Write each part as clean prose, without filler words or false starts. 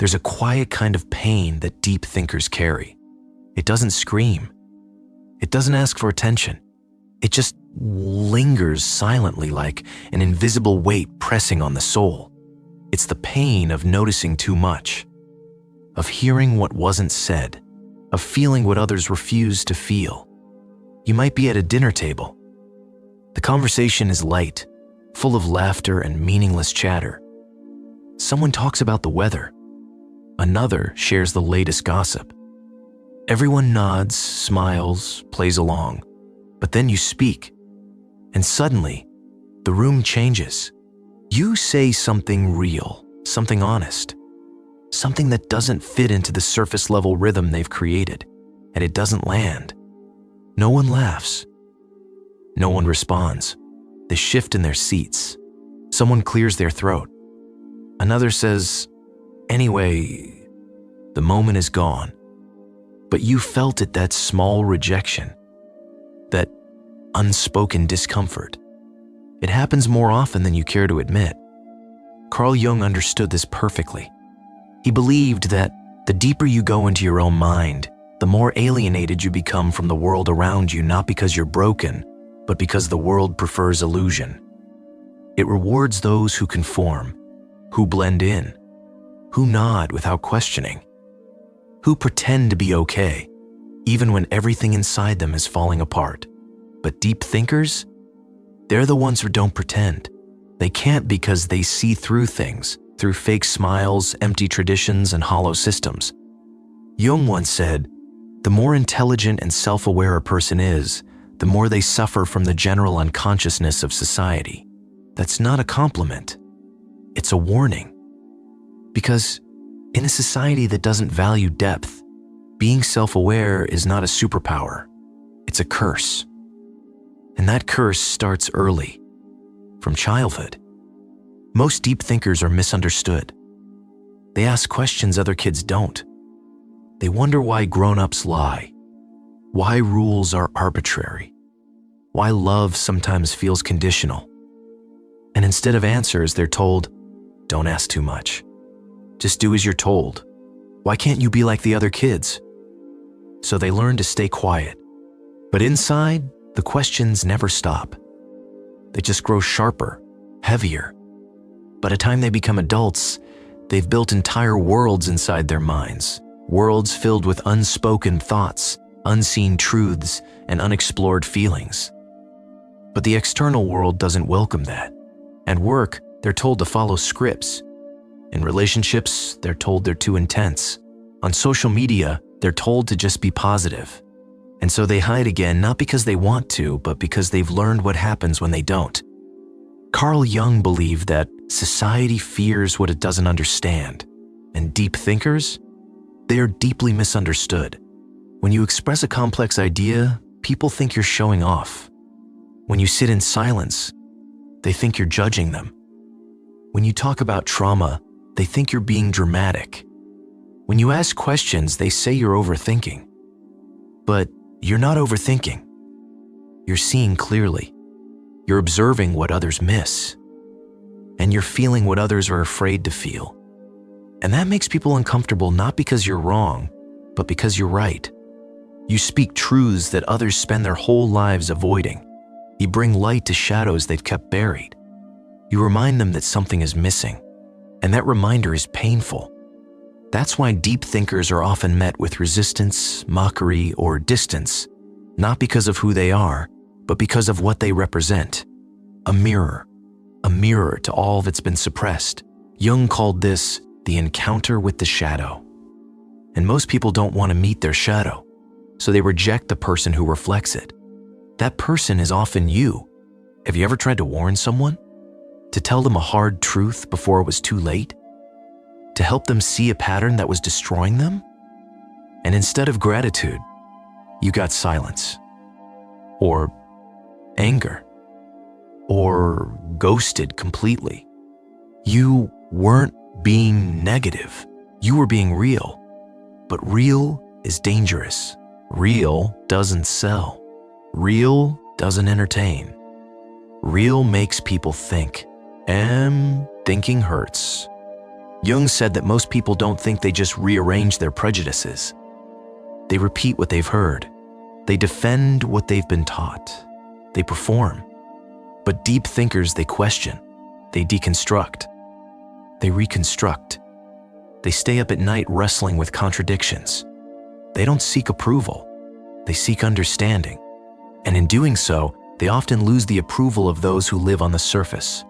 There's a quiet kind of pain that deep thinkers carry. It doesn't scream. It doesn't ask for attention. It just lingers silently like an invisible weight pressing on the soul. It's the pain of noticing too much, of hearing what wasn't said, of feeling what others refuse to feel. You might be at a dinner table. The conversation is light, full of laughter and meaningless chatter. Someone talks about the weather. Another shares the latest gossip. Everyone nods, smiles, plays along. But then you speak, and suddenly, the room changes. You say something real, something honest, something that doesn't fit into the surface-level rhythm they've created, and it doesn't land. No one laughs. No one responds. They shift in their seats. Someone clears their throat. Another says, "Anyway," the moment is gone. But you felt it, that small rejection, that unspoken discomfort. It happens more often than you care to admit. Carl Jung understood this perfectly. He believed that the deeper you go into your own mind, the more alienated you become from the world around you, not because you're broken, but because the world prefers illusion. It rewards those who conform, who blend in, who nod without questioning, who pretend to be okay, even when everything inside them is falling apart. But deep thinkers, they're the ones who don't pretend. They can't because they see through things, through fake smiles, empty traditions, and hollow systems. Jung once said, "The more intelligent and self-aware a person is, the more they suffer from the general unconsciousness of society." That's not a compliment. It's a warning. Because in a society that doesn't value depth, being self-aware is not a superpower. It's a curse. And that curse starts early, from childhood. Most deep thinkers are misunderstood. They ask questions other kids don't. They wonder why grown-ups lie, why rules are arbitrary, why love sometimes feels conditional. And instead of answers, they're told, "Don't ask too much. Just do as you're told. Why can't you be like the other kids?" So they learn to stay quiet. But inside, the questions never stop. They just grow sharper, heavier. By the time they become adults, they've built entire worlds inside their minds, worlds filled with unspoken thoughts, unseen truths, and unexplored feelings. But the external world doesn't welcome that. At work, they're told to follow scripts. In relationships, they're told they're too intense. On social media, they're told to just be positive. And so they hide again, not because they want to, but because they've learned what happens when they don't. Carl Jung believed that society fears what it doesn't understand, and deep thinkers, they are deeply misunderstood. When you express a complex idea, people think you're showing off. When you sit in silence, they think you're judging them. When you talk about trauma, they think you're being dramatic. When you ask questions, they say you're overthinking. But you're not overthinking. You're seeing clearly. You're observing what others miss. And you're feeling what others are afraid to feel. And that makes people uncomfortable, not because you're wrong, but because you're right. You speak truths that others spend their whole lives avoiding. You bring light to shadows they've kept buried. You remind them that something is missing, and that reminder is painful. That's why deep thinkers are often met with resistance, mockery, or distance, not because of who they are, but because of what they represent. A mirror to all that's been suppressed. Jung called this the encounter with the shadow. And most people don't want to meet their shadow, so they reject the person who reflects it. That person is often you. Have you ever tried to warn someone? To tell them a hard truth before it was too late? To help them see a pattern that was destroying them? And instead of gratitude, you got silence, or anger, or ghosted completely. You weren't being negative. You were being real. But real is dangerous. Real doesn't sell. Real doesn't entertain. Real makes people think, and thinking hurts. Jung said that most people don't think, they just rearrange their prejudices. They repeat what they've heard. They defend what they've been taught. They perform. But deep thinkers, they question. They deconstruct. They reconstruct. They stay up at night wrestling with contradictions. They don't seek approval. They seek understanding. And in doing so, they often lose the approval of those who live on the surface.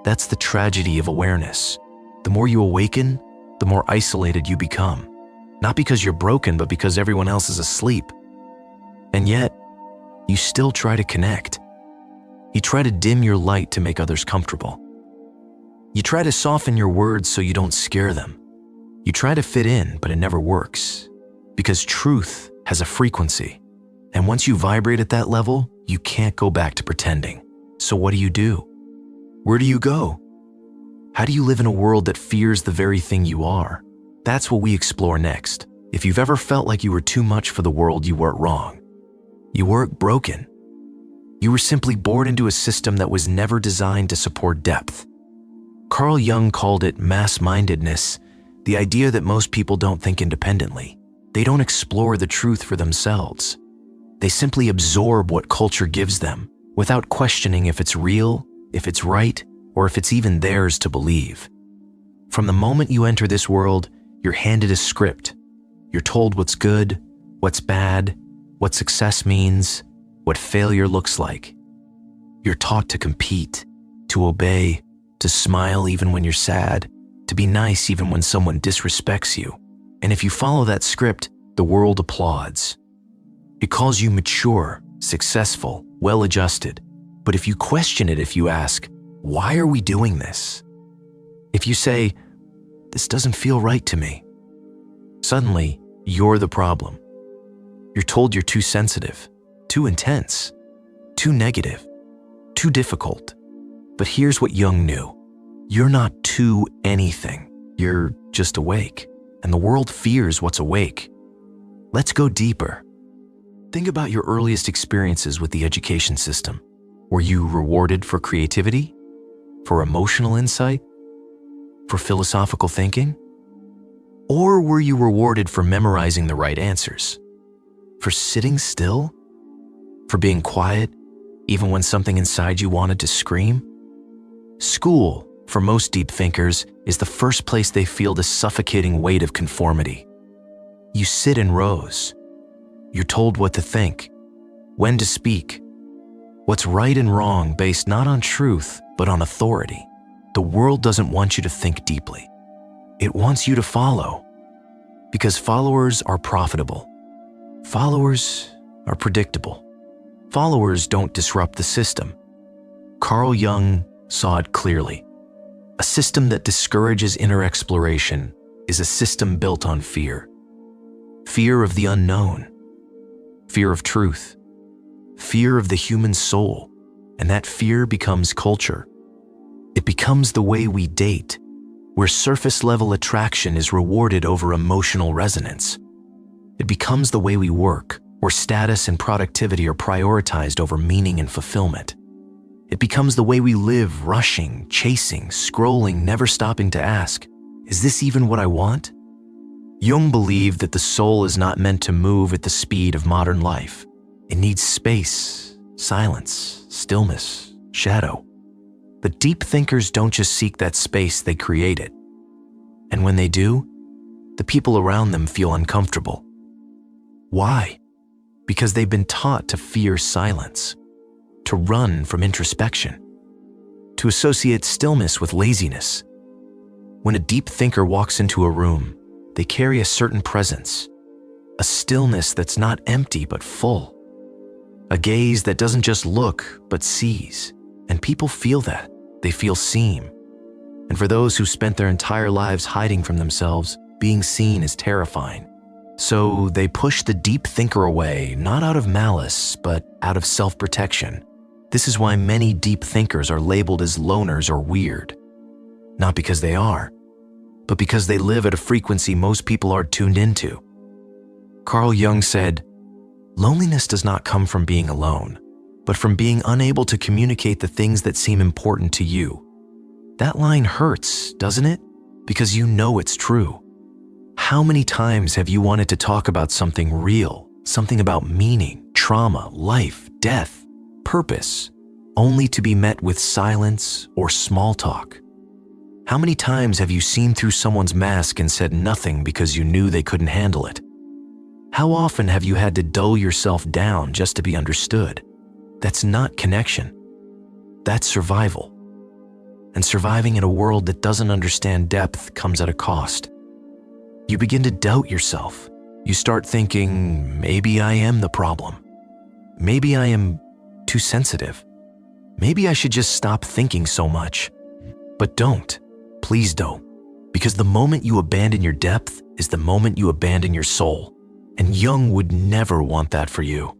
That's the tragedy of awareness. The more you awaken, the more isolated you become. Not because you're broken, but because everyone else is asleep. And yet, you still try to connect. You try to dim your light to make others comfortable. You try to soften your words so you don't scare them. You try to fit in, but it never works. Because truth has a frequency. And once you vibrate at that level, you can't go back to pretending. So what do? Where do you go? How do you live in a world that fears the very thing you are? That's what we explore next. If you've ever felt like you were too much for the world, you weren't wrong. You weren't broken. You were simply bored into a system that was never designed to support depth. Carl Jung called it mass-mindedness, the idea that most people don't think independently. They don't explore the truth for themselves. They simply absorb what culture gives them, without questioning if it's real, if it's right, or if it's even theirs to believe. From the moment you enter this world, you're handed a script. You're told what's good, what's bad, what success means, what failure looks like. You're taught to compete, to obey, to smile even when you're sad, to be nice even when someone disrespects you. And if you follow that script, the world applauds. It calls you mature, successful, well-adjusted. But if you question it, if you ask, why are we doing this? If you say, this doesn't feel right to me, suddenly you're the problem. You're told you're too sensitive, too intense, too negative, too difficult. But here's what Jung knew. You're not too anything. You're just awake. And the world fears what's awake. Let's go deeper. Think about your earliest experiences with the education system. Were you rewarded for creativity? For emotional insight? For philosophical thinking? Or were you rewarded for memorizing the right answers? For sitting still? For being quiet, even when something inside you wanted to scream? School, for most deep thinkers, is the first place they feel the suffocating weight of conformity. You sit in rows. You're told what to think, when to speak, what's right and wrong based not on truth, but on authority. The world doesn't want you to think deeply. It wants you to follow, because followers are profitable. Followers are predictable. Followers don't disrupt the system. Carl Jung saw it clearly. A system that discourages inner exploration is a system built on fear. Fear of the unknown. Fear of truth. Fear of the human soul. And that fear becomes culture. It becomes the way we date, where surface-level attraction is rewarded over emotional resonance. It becomes the way we work, where status and productivity are prioritized over meaning and fulfillment. It becomes the way we live, rushing, chasing, scrolling, never stopping to ask, is this even what I want? Jung believed that the soul is not meant to move at the speed of modern life. It needs space, silence, stillness, shadow. But deep thinkers don't just seek that space, they create it. And when they do, the people around them feel uncomfortable. Why? Because they've been taught to fear silence, to run from introspection, to associate stillness with laziness. When a deep thinker walks into a room, they carry a certain presence, a stillness that's not empty but full, a gaze that doesn't just look but sees. And people feel that. They feel seen. And for those who spent their entire lives hiding from themselves, being seen is terrifying. So they push the deep thinker away, not out of malice, but out of self-protection. This is why many deep thinkers are labeled as loners or weird. Not because they are, but because they live at a frequency most people aren't tuned into. Carl Jung said, "Loneliness does not come from being alone, but from being unable to communicate the things that seem important to you." That line hurts, doesn't it? because you know it's true. How many times have you wanted to talk about something real, something about meaning, trauma, life, death, purpose, only to be met with silence or small talk? How many times have you seen through someone's mask and said nothing because you knew they couldn't handle it? How often have you had to dull yourself down just to be understood? That's not connection. That's survival. And surviving in a world that doesn't understand depth comes at a cost. You begin to doubt yourself. You start thinking, maybe I am the problem. Maybe I am too sensitive. Maybe I should just stop thinking so much. But don't. Please don't. Because the moment you abandon your depth is the moment you abandon your soul. And Jung would never want that for you.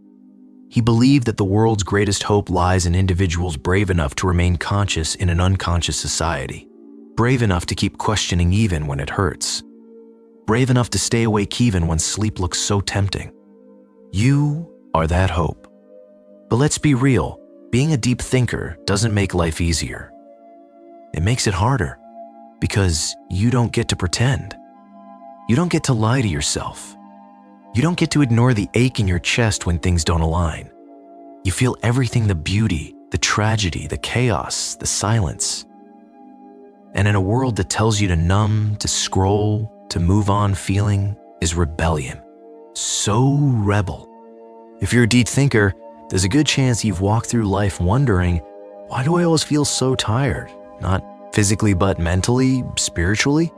He believed that the world's greatest hope lies in individuals brave enough to remain conscious in an unconscious society. Brave enough to keep questioning even when it hurts. Brave enough to stay awake even when sleep looks so tempting. You are that hope. But let's be real, being a deep thinker doesn't make life easier. It makes it harder because you don't get to pretend. You don't get to lie to yourself. You don't get to ignore the ache in your chest when things don't align. You feel everything, the beauty, the tragedy, the chaos, the silence. And in a world that tells you to numb, to scroll, to move on, feeling is rebellion. So rebel. If you're a deep thinker, there's a good chance you've walked through life wondering, why do I always feel so tired? Not physically, but mentally, spiritually?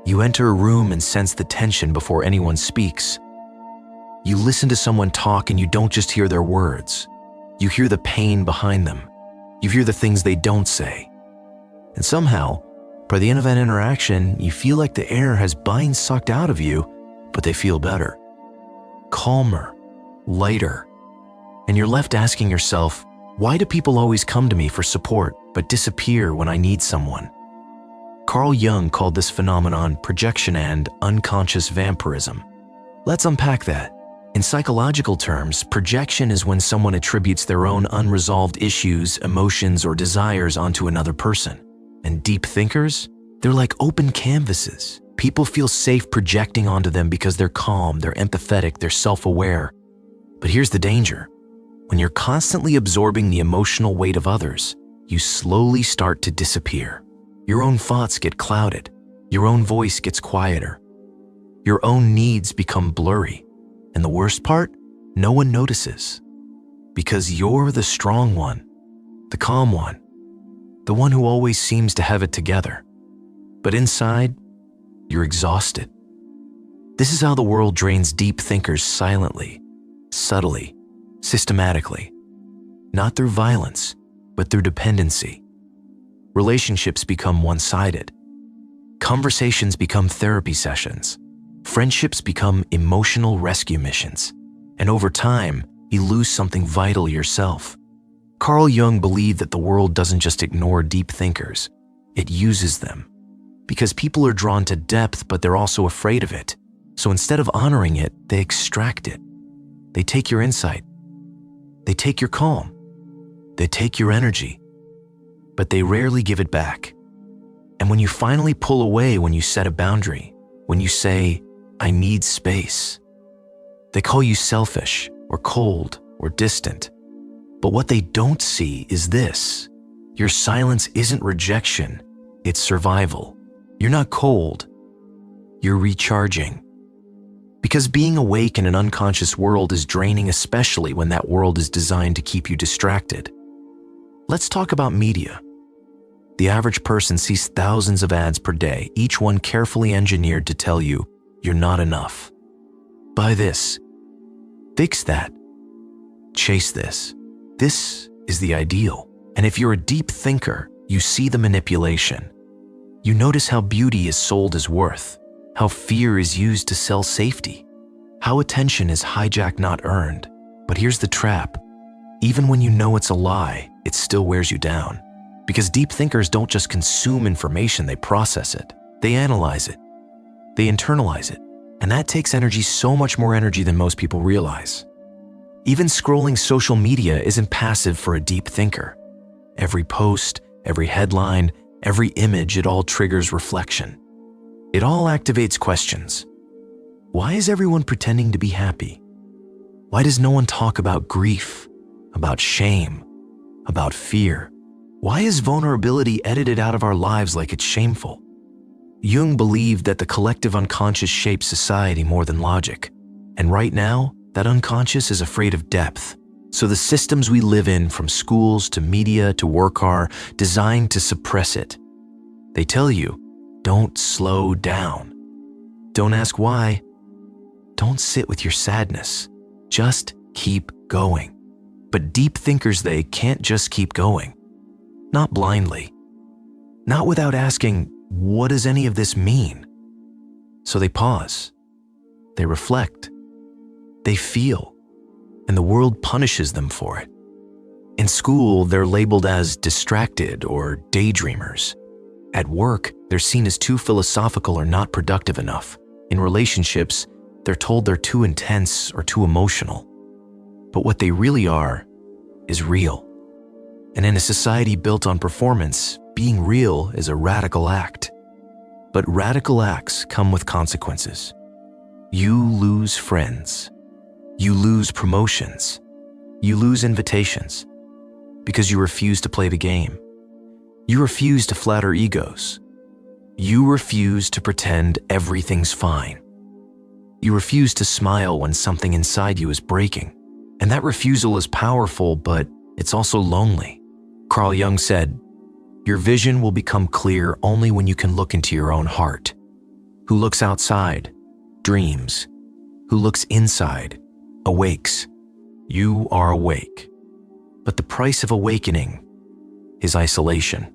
You enter a room and sense the tension before anyone speaks. You listen to someone talk and you don't just hear their words. You hear the pain behind them. You hear the things they don't say. And somehow, by the end of that interaction, you feel like the air has been sucked out of you, but they feel better, calmer, lighter. And you're left asking yourself, why do people always come to me for support but disappear when I need someone? Carl Jung called this phenomenon projection and unconscious vampirism. Let's unpack that. In psychological terms, projection is when someone attributes their own unresolved issues, emotions, or desires onto another person. And deep thinkers? They're like open canvases. People feel safe projecting onto them because they're calm, they're empathetic, they're self-aware. But here's the danger. When you're constantly absorbing the emotional weight of others, you slowly start to disappear. Your own thoughts get clouded. Your own voice gets quieter. Your own needs become blurry. And the worst part, no one notices. Because you're the strong one, the calm one, the one who always seems to have it together. But inside, you're exhausted. This is how the world drains deep thinkers silently, subtly, systematically. Not through violence, but through dependency. Relationships become one-sided. Conversations become therapy sessions. Friendships become emotional rescue missions. And over time, you lose something vital yourself. Carl Jung believed that the world doesn't just ignore deep thinkers, it uses them. Because people are drawn to depth, but they're also afraid of it. So instead of honoring it, they extract it. They take your insight. They take your calm. They take your energy. But they rarely give it back. And when you finally pull away, when you set a boundary, when you say, I need space, they call you selfish or cold or distant. But what they don't see is this. Your silence isn't rejection, it's survival. You're not cold, you're recharging. Because being awake in an unconscious world is draining, especially when that world is designed to keep you distracted. Let's talk about media. The average person sees thousands of ads per day, each one carefully engineered to tell you, you're not enough. Buy this. Fix that. Chase this. This is the ideal. And if you're a deep thinker, you see the manipulation. You notice how beauty is sold as worth, how fear is used to sell safety, how attention is hijacked, not earned. But here's the trap. Even when you know it's a lie, it still wears you down. Because deep thinkers don't just consume information, they process it. They analyze it. They internalize it. And that takes energy, so much more energy than most people realize. Even scrolling social media isn't passive for a deep thinker. Every post, every headline, Every image, it all triggers reflection. It all activates questions. Why is everyone pretending to be happy? Why does no one talk about grief, about shame, about fear? Why is vulnerability edited out of our lives like it's shameful? Jung believed that the collective unconscious shapes society more than logic. And right now, that unconscious is afraid of depth. So the systems we live in, from schools to media to work, are designed to suppress it. They tell you, don't slow down. Don't ask why. Don't sit with your sadness. Just keep going. But deep thinkers, they can't just keep going. Not blindly. Not without asking, what does any of this mean? So they pause. They reflect. They feel. And the world punishes them for it. In school, they're labeled as distracted or daydreamers. At work, they're seen as too philosophical or not productive enough. In relationships, they're told they're too intense or too emotional. But what they really are is real. And in a society built on performance, being real is a radical act. But radical acts come with consequences. You lose friends. You lose promotions. You lose invitations because you refuse to play the game. You refuse to flatter egos. You refuse to pretend everything's fine. You refuse to smile when something inside you is breaking. And that refusal is powerful, but it's also lonely. Carl Jung said, "Your vision will become clear only when you can look into your own heart. Who looks outside, dreams. Who looks inside, awakes." You are awake. But the price of awakening is isolation.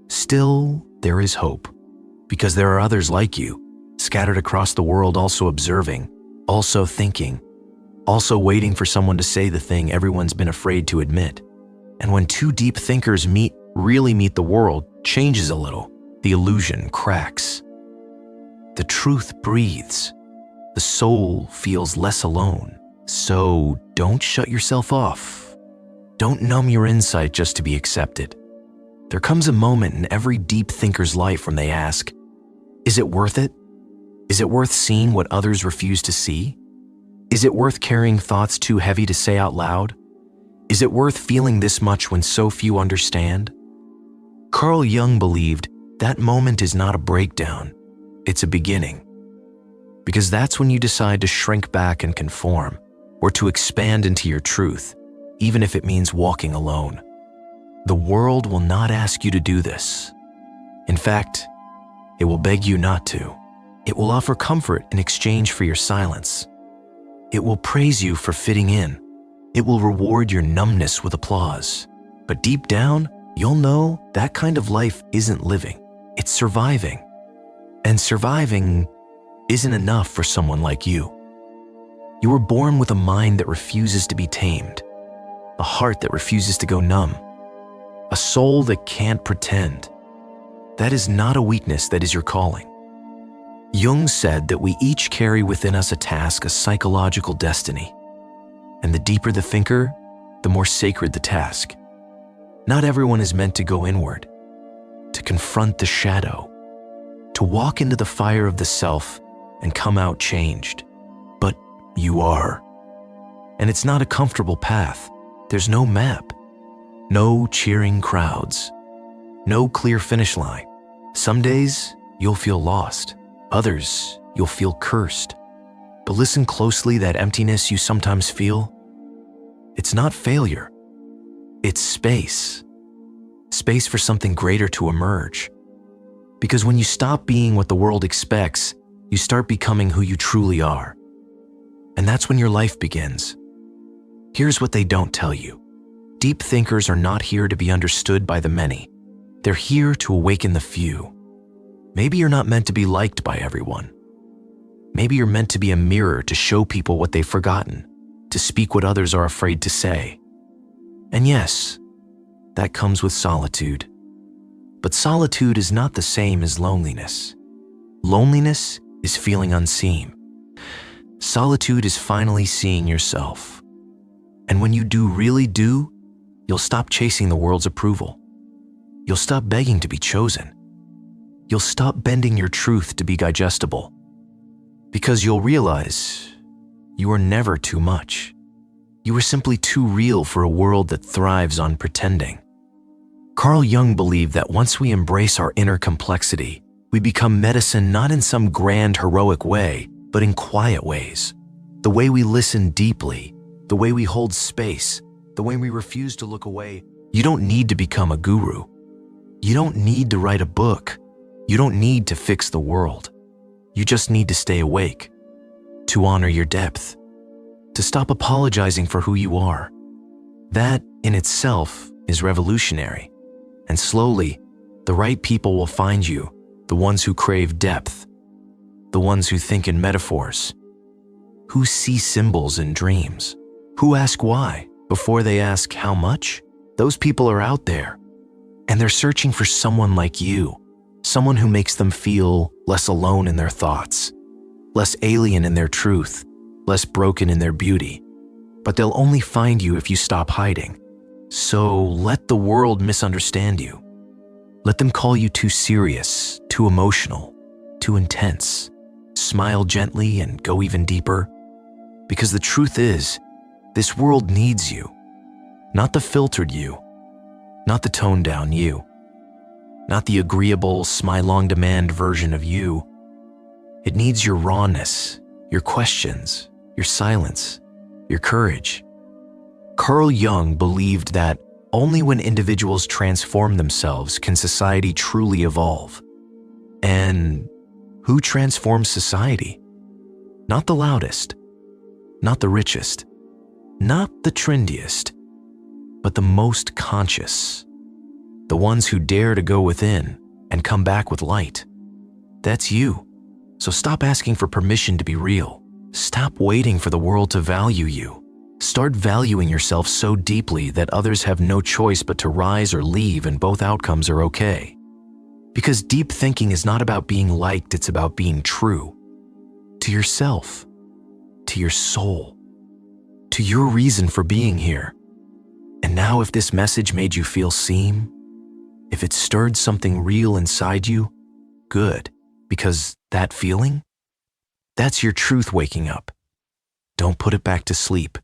Still, there is hope, because there are others like you, scattered across the world, also observing, also thinking, also waiting for someone to say the thing everyone's been afraid to admit. And when two deep thinkers really meet, the world changes a little. The illusion cracks. The truth breathes. The soul feels less alone. So don't shut yourself off. Don't numb your insight just to be accepted. There comes a moment in every deep thinker's life when they ask, is it worth it? Is it worth seeing what others refuse to see? Is it worth carrying thoughts too heavy to say out loud? Is it worth feeling this much when so few understand? Carl Jung believed that moment is not a breakdown, it's a beginning. Because that's when you decide to shrink back and conform, or to expand into your truth, even if it means walking alone. The world will not ask you to do this. In fact, it will beg you not to. It will offer comfort in exchange for your silence. It will praise you for fitting in. It will reward your numbness with applause. But deep down, you'll know that kind of life isn't living. It's surviving. And surviving isn't enough for someone like you. You were born with a mind that refuses to be tamed, a heart that refuses to go numb, a soul that can't pretend. That is not a weakness, that is your calling. Jung said that we each carry within us a task, a psychological destiny. And the deeper the thinker, the more sacred the task. Not everyone is meant to go inward, to confront the shadow, to walk into the fire of the self and come out changed. But you are. And it's not a comfortable path. There's no map, no cheering crowds, no clear finish line. Some days you'll feel lost. Others, you'll feel cursed. But listen closely, that emptiness you sometimes feel, it's not failure. It's space. Space for something greater to emerge. Because when you stop being what the world expects, you start becoming who you truly are. And that's when your life begins. Here's what they don't tell you. Deep thinkers are not here to be understood by the many. They're here to awaken the few. Maybe you're not meant to be liked by everyone. Maybe you're meant to be a mirror to show people what they've forgotten, to speak what others are afraid to say. And yes, that comes with solitude. But solitude is not the same as loneliness. Loneliness is feeling unseen. Solitude is finally seeing yourself. And when you really do, you'll stop chasing the world's approval. You'll stop begging to be chosen. you'll stop bending your truth to be digestible. Because you'll realize you are never too much. You are simply too real for a world that thrives on pretending. Carl Jung believed that once we embrace our inner complexity, we become medicine not in some grand heroic way, but in quiet ways. The way we listen deeply, the way we hold space, the way we refuse to look away. You don't need to become a guru. You don't need to write a book. You don't need to fix the world. You just need to stay awake, to honor your depth, to stop apologizing for who you are. That in itself is revolutionary. And slowly, the right people will find you, the ones who crave depth, the ones who think in metaphors, who see symbols in dreams, who ask why before they ask how much. Those people are out there, and they're searching for someone like you, someone who makes them feel less alone in their thoughts, less alien in their truth, less broken in their beauty. But they'll only find you if you stop hiding. So let the world misunderstand you. Let them call you too serious, too emotional, too intense. Smile gently and go even deeper. Because the truth is, this world needs you. Not the filtered you, not the toned down you, not the agreeable, smile-on-demand version of you. It needs your rawness, your questions, your silence, your courage. Carl Jung believed that only when individuals transform themselves can society truly evolve. And who transforms society? Not the loudest, not the richest, not the trendiest, but the most conscious. The ones who dare to go within and come back with light. That's you. So stop asking for permission to be real. Stop waiting for the world to value you. Start valuing yourself so deeply that others have no choice but to rise or leave, and both outcomes are okay. Because deep thinking is not about being liked, it's about being true. To yourself, to your soul, to your reason for being here. And now if this message made you feel seen, if it stirred something real inside you, good, because that feeling, that's your truth waking up. Don't put it back to sleep.